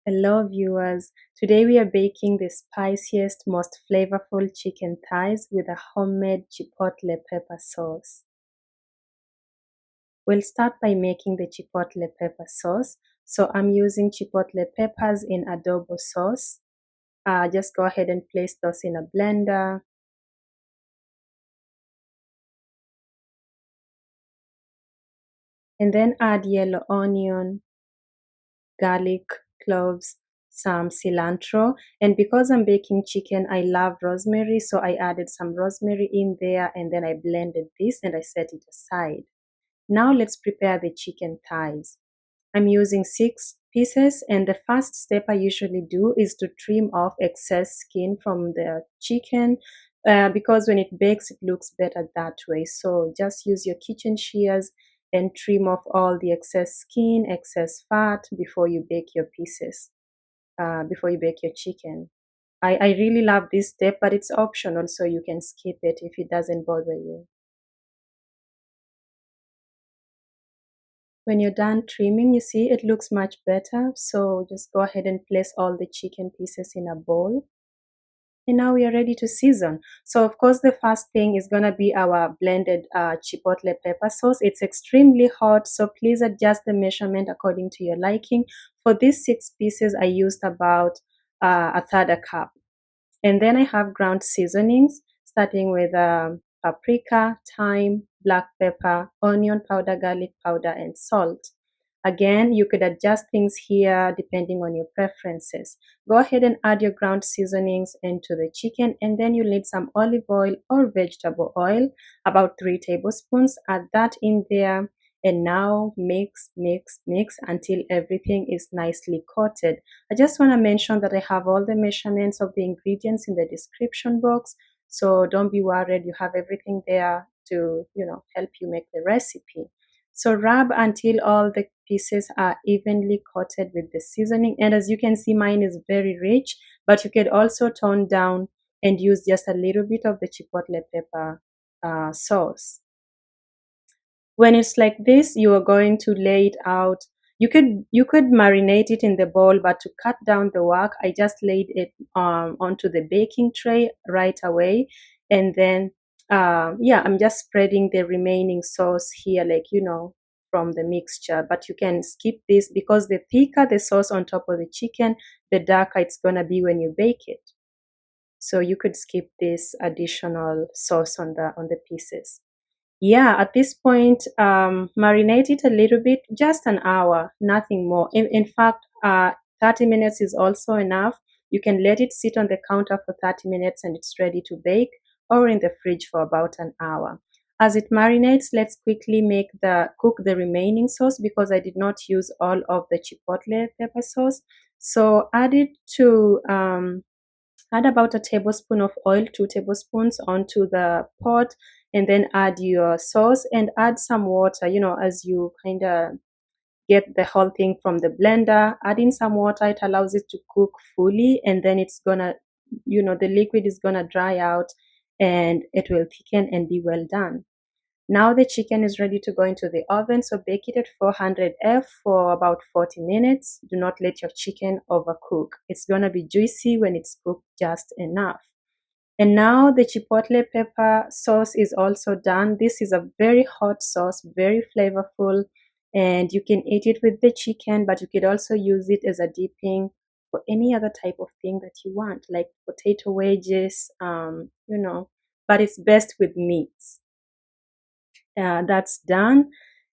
Hello viewers, today we are baking the spiciest, most flavorful chicken thighs with a homemade chipotle pepper sauce. We'll start by making the chipotle pepper sauce. So I'm using chipotle peppers in adobo sauce. Just go ahead and place those in a blender. And then add yellow onion, garlic, cloves, some cilantro. And because I'm baking chicken, I love rosemary, so I added some rosemary in there and then I blended this and I set it aside. Now let's prepare the chicken thighs. I'm using 6 pieces, and the first step I usually do is to trim off excess skin from the chicken because when it bakes, it looks better that way. So just use your kitchen shears and trim off all the excess skin, excess fat before you bake your pieces, before you bake your chicken. I really love this step, but it's optional, so you can skip it if it doesn't bother you. When you're done trimming, you see it looks much better. So just go ahead and place all the chicken pieces in a bowl. And now we are ready to season. So of course, the first thing is gonna be our blended chipotle pepper sauce. It's extremely hot, so please adjust the measurement according to your liking. For these 6 pieces, I used about a third a cup. And then I have ground seasonings, starting with paprika, thyme, black pepper, onion powder, garlic powder, and salt. Again, you could adjust things here depending on your preferences. Go ahead and add your ground seasonings into the chicken, and then you'll need some olive oil or vegetable oil, about 3 tablespoons. Add that in there, and now mix, mix, mix until everything is nicely coated. I just want to mention that I have all the measurements of the ingredients in the description box, so don't be worried, you have everything there to help you make the recipe. So rub until all the pieces are evenly coated with the seasoning, and as you can see, mine is very rich, but you could also tone down and use just a little bit of the chipotle pepper sauce. When it's like this, you are going to lay it out. You could marinate it in the bowl, but to cut down the work, I just laid it onto the baking tray right away, and then yeah, I'm just spreading the remaining sauce here, like from the mixture. But you can skip this because the thicker the sauce on top of the chicken, the darker it's gonna be when you bake it. So you could skip this additional sauce on the pieces. Yeah, at this point, marinate it a little bit, just an hour, nothing more. In fact, 30 minutes is also enough. You can let it sit on the counter for 30 minutes and it's ready to bake, or in the fridge for about an hour. As it marinates, let's quickly cook the remaining sauce because I did not use all of the chipotle pepper sauce. So add about a tablespoon of oil, 2 tablespoons, onto the pot, and then add your sauce and add some water, as you kind of get the whole thing from the blender. Add in some water, it allows it to cook fully, and then it's gonna, the liquid is gonna dry out and it will thicken and be well done. Now the chicken is ready to go into the oven, so bake it at 400 F for about 40 minutes. Do not let your chicken overcook. It's gonna be juicy when it's cooked just enough. And now the chipotle pepper sauce is also done. This is a very hot sauce, very flavorful, and you can eat it with the chicken, but you could also use it as a dipping for any other type of thing that you want, like potato wedges, but it's best with meats. That's done.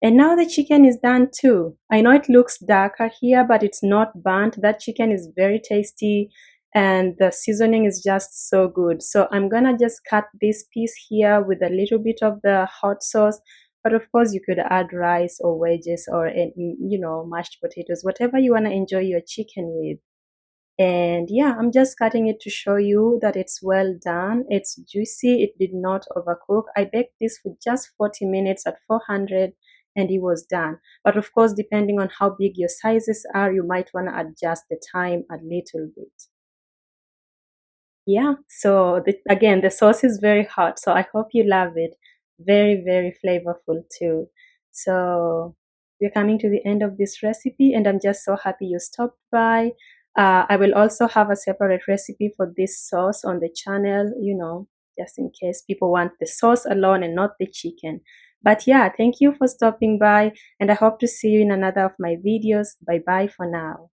And now the chicken is done too. I know it looks darker here, but it's not burnt. That chicken is very tasty and the seasoning is just so good. So I'm gonna just cut this piece here with a little bit of the hot sauce. But of course you could add rice or wedges or mashed potatoes, whatever you wanna enjoy your chicken with. And yeah, I'm just cutting it to show you that it's well done. It's juicy, it did not overcook. I baked this for just 40 minutes at 400 and it was done. But of course, depending on how big your sizes are, you might want to adjust the time a little bit. Yeah, so again, the sauce is very hot, so I hope you love it. Very, very flavorful too. So we're coming to the end of this recipe and I'm just so happy you stopped by. I will also have a separate recipe for this sauce on the channel, just in case people want the sauce alone and not the chicken. But yeah, thank you for stopping by, and I hope to see you in another of my videos. Bye bye for now.